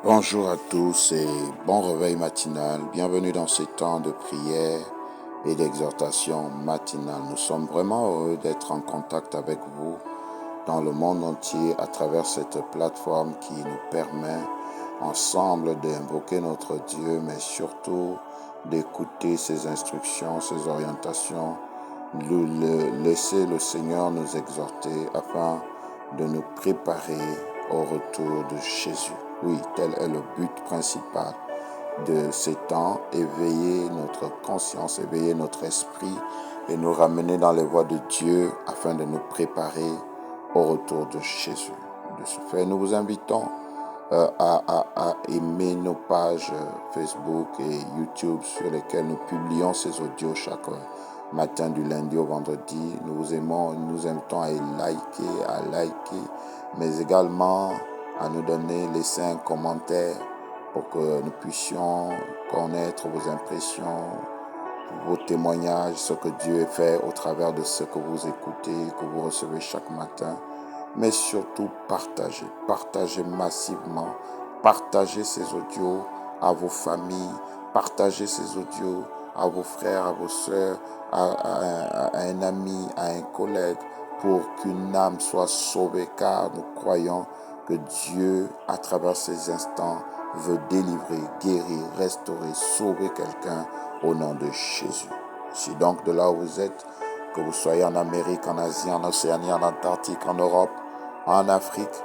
Bonjour à tous et bon réveil matinal. Bienvenue dans ces temps de prière et d'exhortation matinale. Nous sommes vraiment heureux d'être en contact avec vous dans le monde entier à travers cette plateforme qui nous permet ensemble d'invoquer notre Dieu, mais surtout d'écouter ses instructions, ses orientations, laisser le Seigneur nous exhorter afin de nous préparer au retour de Jésus. Oui, tel est le but principal de ces temps, éveiller notre conscience, éveiller notre esprit et nous ramener dans les voies de Dieu afin de nous préparer au retour de Jésus. De ce fait, nous vous invitons à aimer nos pages Facebook et YouTube sur lesquelles nous publions ces audios chaque matin du lundi au vendredi. Nous vous invitons à liker, mais également à nous donner, laisser un commentaire pour que nous puissions connaître vos impressions, vos témoignages, ce que Dieu fait au travers de ce que vous écoutez, que vous recevez chaque matin. Mais surtout, partagez massivement, partagez ces audios à vos familles, partagez ces audios à vos frères, à vos sœurs, à un ami, à un collègue, pour qu'une âme soit sauvée, car nous croyons que Dieu, à travers ces instants, veut délivrer, guérir, restaurer, sauver quelqu'un au nom de Jésus. Si donc de là où vous êtes, que vous soyez en Amérique, en Asie, en Océanie, en Antarctique, en Europe, en Afrique,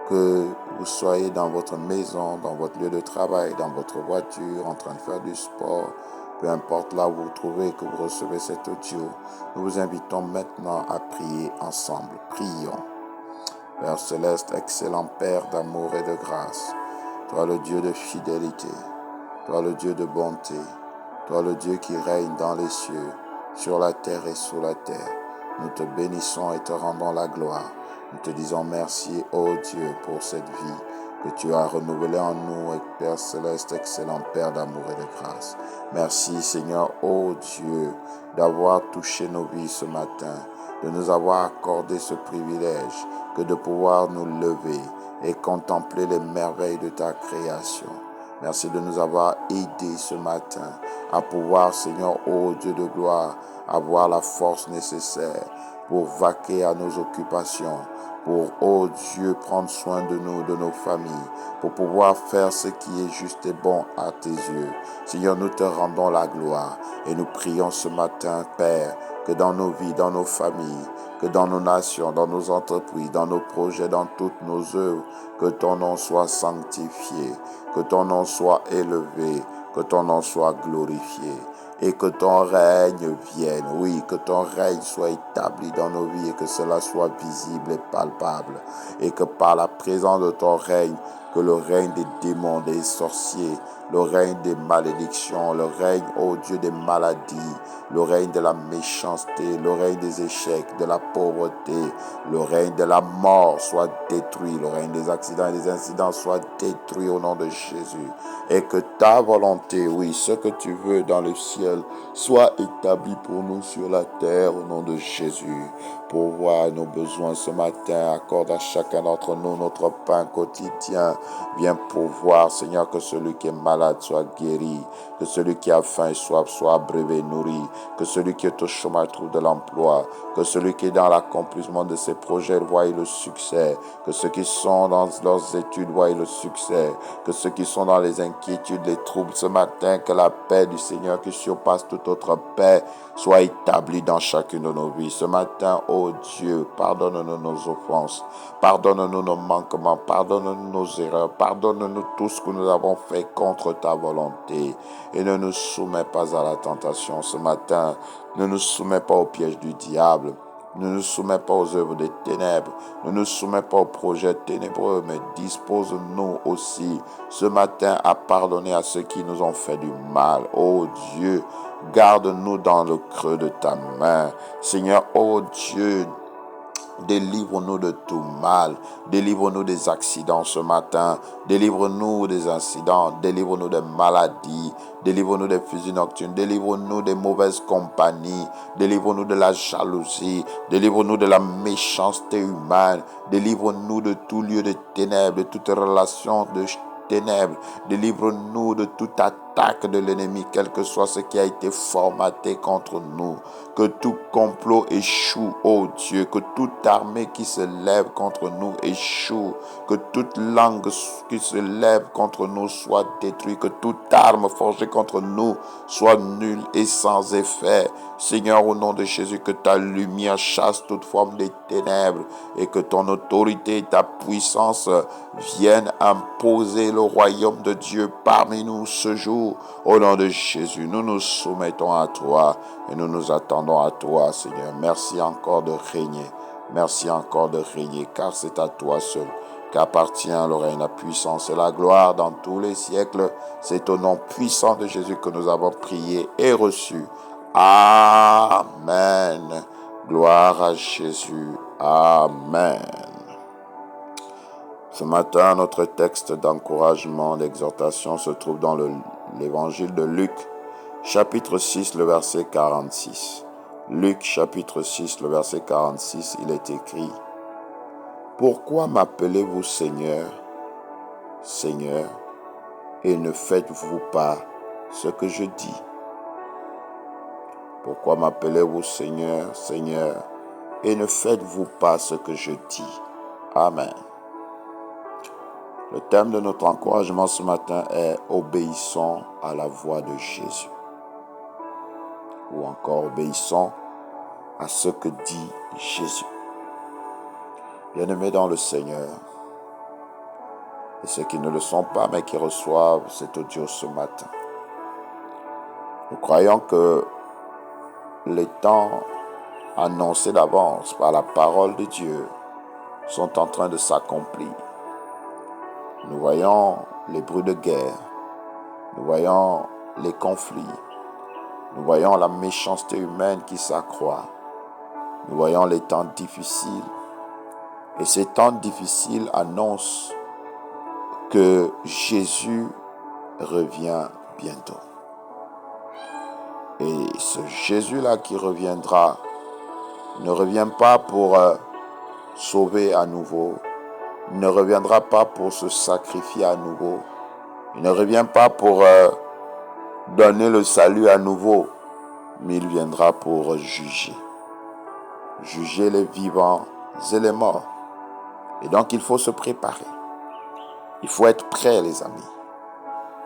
que vous soyez dans votre maison, dans votre lieu de travail, dans votre voiture, en train de faire du sport, peu importe là où vous vous trouvez, que vous recevez cet audio, nous vous invitons maintenant à prier ensemble. Prions. Père céleste, excellent Père d'amour et de grâce, toi le Dieu de fidélité, toi le Dieu de bonté, toi le Dieu qui règne dans les cieux, sur la terre et sous la terre. Nous te bénissons et te rendons la gloire. Nous te disons merci, ô Dieu, pour cette vie que tu as renouvelée en nous, Père céleste, excellent Père d'amour et de grâce. Merci, Seigneur, ô Dieu, d'avoir touché nos vies ce matin, de nous avoir accordé ce privilège que de pouvoir nous lever et contempler les merveilles de ta création. Merci de nous avoir aidés ce matin à pouvoir, Seigneur, ô Dieu de gloire, avoir la force nécessaire pour vaquer à nos occupations, pour, ô Dieu, prendre soin de nous, de nos familles, pour pouvoir faire ce qui est juste et bon à tes yeux. Seigneur, nous te rendons la gloire et nous prions ce matin, Père, que dans nos vies, dans nos familles, que dans nos nations, dans nos entreprises, dans nos projets, dans toutes nos œuvres, que ton nom soit sanctifié, que ton nom soit élevé, que ton nom soit glorifié et que ton règne vienne. Oui, que ton règne soit établi dans nos vies et que cela soit visible et palpable. Et que par la présence de ton règne, que le règne des démons, des sorciers, le règne des malédictions, le règne, ô Dieu, des maladies, le règne de la méchanceté, le règne des échecs, de la pauvreté, le règne de la mort soit détruit, le règne des accidents et des incidents soit détruit au nom de Jésus. Et que ta volonté, oui, ce que tu veux dans le ciel, soit établi pour nous sur la terre au nom de Jésus. Pour voir nos besoins ce matin, accorde à chacun d'entre nous notre pain quotidien. Viens pourvoir, Seigneur, que celui qui est malade soit guéri, que celui qui a faim et soif soit abrévé, nourri, que celui qui est au chômage trouve de l'emploi, que celui qui est dans l'accomplissement de ses projets voie le succès, que ceux qui sont dans leurs études voient le succès, que ceux qui sont dans les inquiétudes, les troubles ce matin, que la paix du Seigneur qui surpasse toute autre paix soit établie dans chacune de nos vies. Ce matin, ô Dieu, pardonne-nous nos offenses, pardonne-nous nos manquements, pardonne-nous nos erreurs, pardonne-nous tout ce que nous avons fait contre ta volonté et ne nous soumets pas à la tentation. Ce matin, ne nous soumets pas au piège du diable. Ne nous soumets pas aux œuvres des ténèbres, ne nous soumets pas aux projets ténébreux, mais dispose-nous aussi ce matin à pardonner à ceux qui nous ont fait du mal. Oh Dieu, garde-nous dans le creux de ta main. Seigneur, oh Dieu, délivre-nous de tout mal, délivre-nous des accidents ce matin, délivre-nous des incidents, délivre-nous des maladies, délivre-nous des fusils nocturnes, délivre-nous des mauvaises compagnies, délivre-nous de la jalousie, délivre-nous de la méchanceté humaine, délivre-nous de tout lieu de ténèbres, de toute relation de ténèbres. Délivre-nous de toute attaque de l'ennemi, quel que soit ce qui a été formaté contre nous. Que tout complot échoue, ô Dieu. Que toute armée qui se lève contre nous échoue. Que toute langue qui se lève contre nous soit détruite. Que toute arme forgée contre nous soit nulle et sans effet. Seigneur, au nom de Jésus, que ta lumière chasse toute forme de ténèbres et que ton autorité et ta puissance viennent imposer le royaume de Dieu parmi nous ce jour. Au nom de Jésus, nous nous soumettons à toi et nous nous attendons à toi, Seigneur. Merci encore de régner. Merci encore de régner, car c'est à toi seul qu'appartient le règne, la puissance et la gloire dans tous les siècles. C'est au nom puissant de Jésus que nous avons prié et reçu. Amen. Gloire à Jésus. Amen. Ce matin, notre texte d'encouragement, d'exhortation se trouve dans l'évangile de Luc, chapitre 6, le verset 46. Luc, chapitre 6, le verset 46, il est écrit: « Pourquoi m'appelez-vous Seigneur, Seigneur, et ne faites-vous pas ce que je dis? Pourquoi m'appelez-vous Seigneur, Seigneur, et ne faites-vous pas ce que je dis? » Amen. Le thème de notre encouragement ce matin est « Obéissons à la voix de Jésus » ou encore « Obéissons à ce que dit Jésus ». Bien-aimés dans le Seigneur, et ceux qui ne le sont pas mais qui reçoivent cet audio ce matin, nous croyons que les temps annoncés d'avance par la parole de Dieu sont en train de s'accomplir. Nous voyons les bruits de guerre, nous voyons les conflits, nous voyons la méchanceté humaine qui s'accroît, nous voyons les temps difficiles. Et ces temps difficiles annoncent que Jésus revient bientôt. Et ce Jésus-là qui reviendra ne revient pas pour sauver à nouveau. Il ne reviendra pas pour se sacrifier à nouveau. Il ne revient pas pour donner le salut à nouveau. Mais il viendra pour juger. Juger les vivants et les morts. Et donc il faut se préparer. Il faut être prêt, les amis.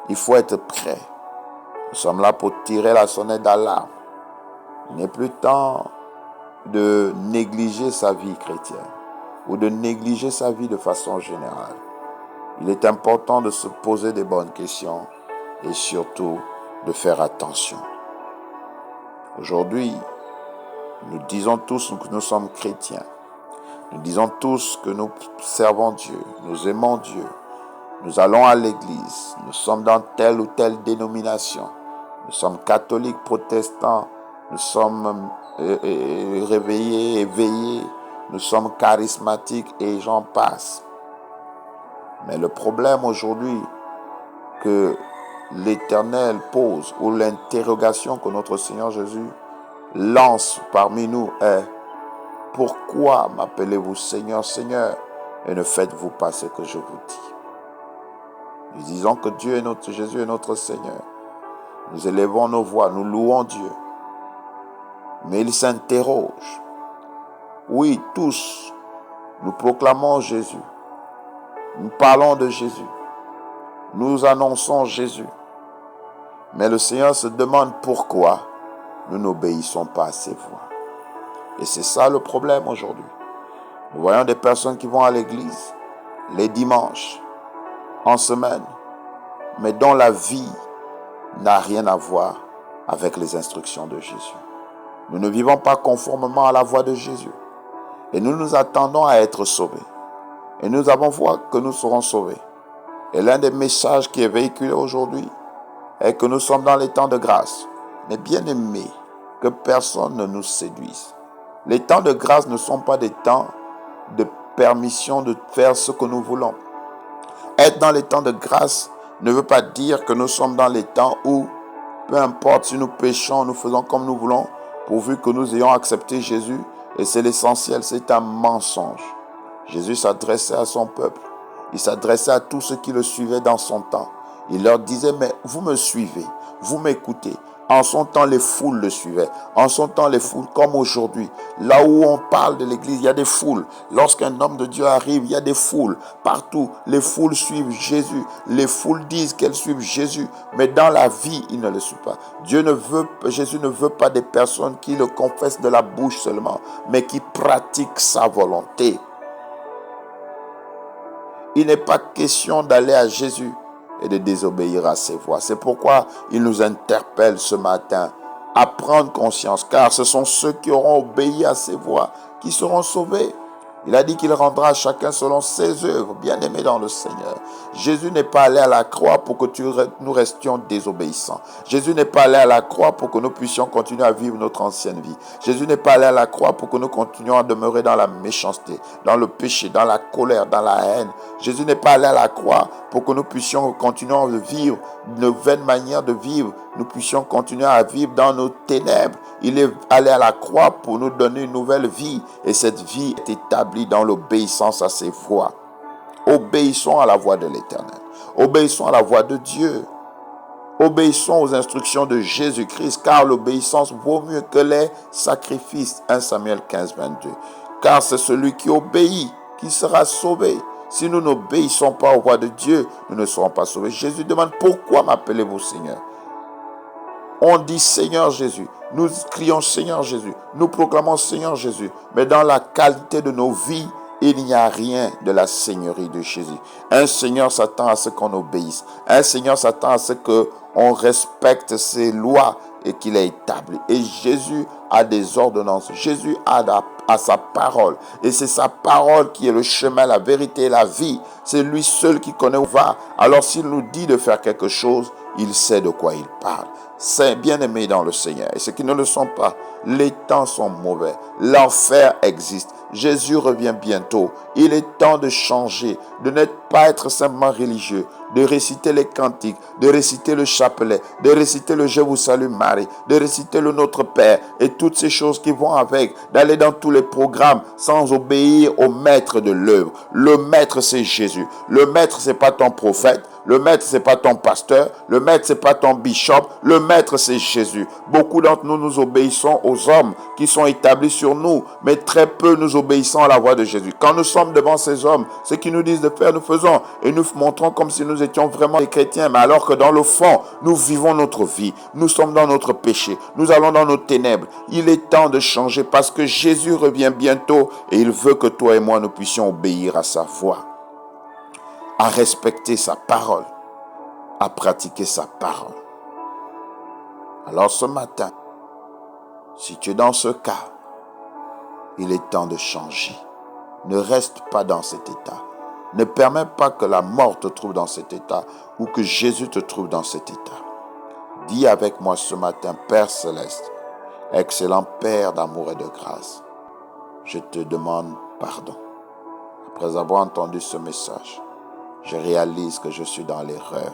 Il faut être prêt. Nous sommes là pour tirer la sonnette d'alarme. Il n'est plus temps de négliger sa vie chrétienne ou de négliger sa vie de façon générale. Il est important de se poser des bonnes questions et surtout de faire attention. Aujourd'hui, nous disons tous que nous sommes chrétiens. Nous disons tous que nous servons Dieu, nous aimons Dieu. Nous allons à l'église, nous sommes dans telle ou telle dénomination. Nous sommes catholiques, protestants, nous sommes réveillés, éveillés, nous sommes charismatiques et j'en passe. Mais le problème aujourd'hui que l'Éternel pose, ou l'interrogation que notre Seigneur Jésus lance parmi nous est: pourquoi m'appelez-vous Seigneur, Seigneur, et ne faites-vous pas ce que je vous dis? Nous disons que Dieu est notre Jésus est notre Seigneur. Nous élevons nos voix, nous louons Dieu. Mais il s'interroge. Oui, tous, nous proclamons Jésus. Nous parlons de Jésus. Nous annonçons Jésus. Mais le Seigneur se demande pourquoi nous n'obéissons pas à ses voix. Et c'est ça le problème aujourd'hui. Nous voyons des personnes qui vont à l'église les dimanches, en semaine, mais dont la vie n'a rien à voir avec les instructions de Jésus. Nous ne vivons pas conformément à la voix de Jésus. Et nous nous attendons à être sauvés. Et nous avons foi que nous serons sauvés. Et l'un des messages qui est véhiculé aujourd'hui est que nous sommes dans les temps de grâce. Mais bien aimés, que personne ne nous séduise. Les temps de grâce ne sont pas des temps de permission de faire ce que nous voulons. Être dans les temps de grâce ne veut pas dire que nous sommes dans les temps où, peu importe si nous péchons, nous faisons comme nous voulons, pourvu que nous ayons accepté Jésus. Et c'est l'essentiel, c'est un mensonge. Jésus s'adressait à son peuple Il s'adressait à tous ceux qui le suivaient dans son temps. Il leur disait, mais vous me suivez, vous m'écoutez. En son temps, les foules le suivaient. En son temps, les foules, comme aujourd'hui. Là où on parle de l'église, il y a des foules. Lorsqu'un homme de Dieu arrive, il y a des foules. Partout, les foules suivent Jésus. Les foules disent qu'elles suivent Jésus. Mais dans la vie, ils ne le suivent pas. Jésus ne veut pas des personnes qui le confessent de la bouche seulement, mais qui pratiquent sa volonté. Il n'est pas question d'aller à Jésus et de désobéir à ses voix. C'est pourquoi il nous interpelle ce matin à prendre conscience, car ce sont ceux qui auront obéi à ses voix qui seront sauvés. Il a dit qu'il rendra à chacun selon ses œuvres, bien-aimés dans le Seigneur. Jésus n'est pas allé à la croix pour que nous restions désobéissants. Jésus n'est pas allé à la croix pour que nous puissions continuer à vivre notre ancienne vie. Jésus n'est pas allé à la croix pour que nous continuions à demeurer dans la méchanceté, dans le péché, dans la colère, dans la haine. Jésus n'est pas allé à la croix pour que nous puissions continuer à vivre une vaine manière de vivre. Nous puissions continuer à vivre dans nos ténèbres. Il est allé à la croix pour nous donner une nouvelle vie. Et cette vie est établie dans l'obéissance à ses voix. Obéissons à la voix de l'Éternel. Obéissons à la voix de Dieu. Obéissons aux instructions de Jésus-Christ, car l'obéissance vaut mieux que les sacrifices. 1 Samuel 15, 22. Car c'est celui qui obéit qui sera sauvé. Si nous n'obéissons pas aux voix de Dieu, nous ne serons pas sauvés. Jésus demande, pourquoi m'appelez-vous Seigneur? On dit Seigneur Jésus, nous crions Seigneur Jésus, nous proclamons Seigneur Jésus, mais dans la qualité de nos vies, il n'y a rien de la seigneurie de Jésus. Un Seigneur s'attend à ce qu'on obéisse. Un Seigneur s'attend à ce qu'on respecte ses lois et qu'il ait établi. Et Jésus a des ordonnances. Jésus a sa parole. Et c'est sa parole qui est le chemin, la vérité et la vie. C'est lui seul qui connaît où va. Alors s'il nous dit de faire quelque chose, il sait de quoi il parle. C'est bien-aimé dans le Seigneur. Et ceux qui ne le sont pas, les temps sont mauvais. L'enfer existe. Jésus revient bientôt. Il est temps de changer, de ne pas être simplement religieux, de réciter les cantiques, de réciter le chapelet, de réciter le Je vous salue Marie, de réciter le Notre Père et toutes ces choses qui vont avec, d'aller dans tous les programmes sans obéir au maître de l'œuvre. Le maître, c'est Jésus. Le maître, c'est pas ton prophète. Le maître, c'est pas ton pasteur. Le maître, c'est pas ton bishop. Le maître, c'est Jésus. Beaucoup d'entre nous, nous obéissons aux hommes qui sont établis sur nous, mais très peu nous obéissons à la voix de Jésus. Quand nous sommes devant ces hommes, ce qu'ils nous disent de faire, nous faisons et nous montrons comme si nous étions vraiment des chrétiens, mais alors que dans le fond, nous vivons notre vie. Nous sommes dans notre péché. Nous allons dans nos ténèbres. Il est temps de changer parce que Jésus revient bientôt et il veut que toi et moi, nous puissions obéir à sa voix, à respecter sa parole, à pratiquer sa parole. Alors ce matin, si tu es dans ce cas, il est temps de changer. Ne reste pas dans cet état. Ne permets pas que la mort te trouve dans cet état ou que Jésus te trouve dans cet état. Dis avec moi ce matin, Père Céleste, excellent Père d'amour et de grâce, je te demande pardon. Après avoir entendu ce message, je réalise que je suis dans l'erreur,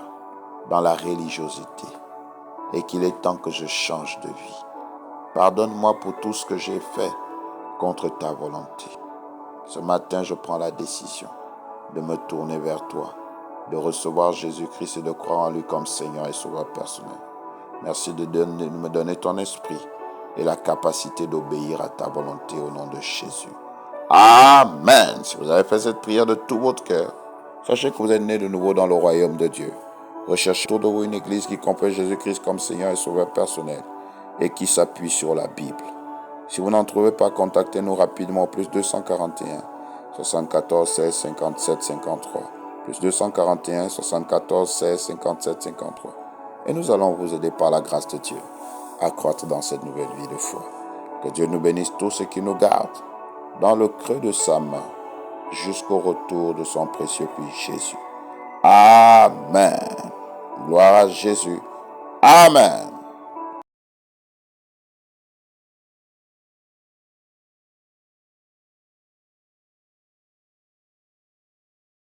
dans la religiosité et qu'il est temps que je change de vie. Pardonne-moi pour tout ce que j'ai fait contre ta volonté. Ce matin, je prends la décision de me tourner vers toi, de recevoir Jésus-Christ et de croire en lui comme Seigneur et Sauveur personnel. Merci de me donner ton esprit et la capacité d'obéir à ta volonté au nom de Jésus. Amen. Si vous avez fait cette prière de tout votre cœur, sachez que vous êtes né de nouveau dans le royaume de Dieu. Recherchez autour de vous une église qui comprend Jésus-Christ comme Seigneur et Sauveur personnel et qui s'appuie sur la Bible. Si vous n'en trouvez pas, contactez-nous rapidement au plus 241 74 16 57 53. Plus 241 74 16 57 53. Et nous allons vous aider par la grâce de Dieu à croître dans cette nouvelle vie de foi. Que Dieu nous bénisse tous ceux qui nous gardent dans le creux de sa main jusqu'au retour de son précieux Fils Jésus. Amen. Gloire à Jésus. Amen.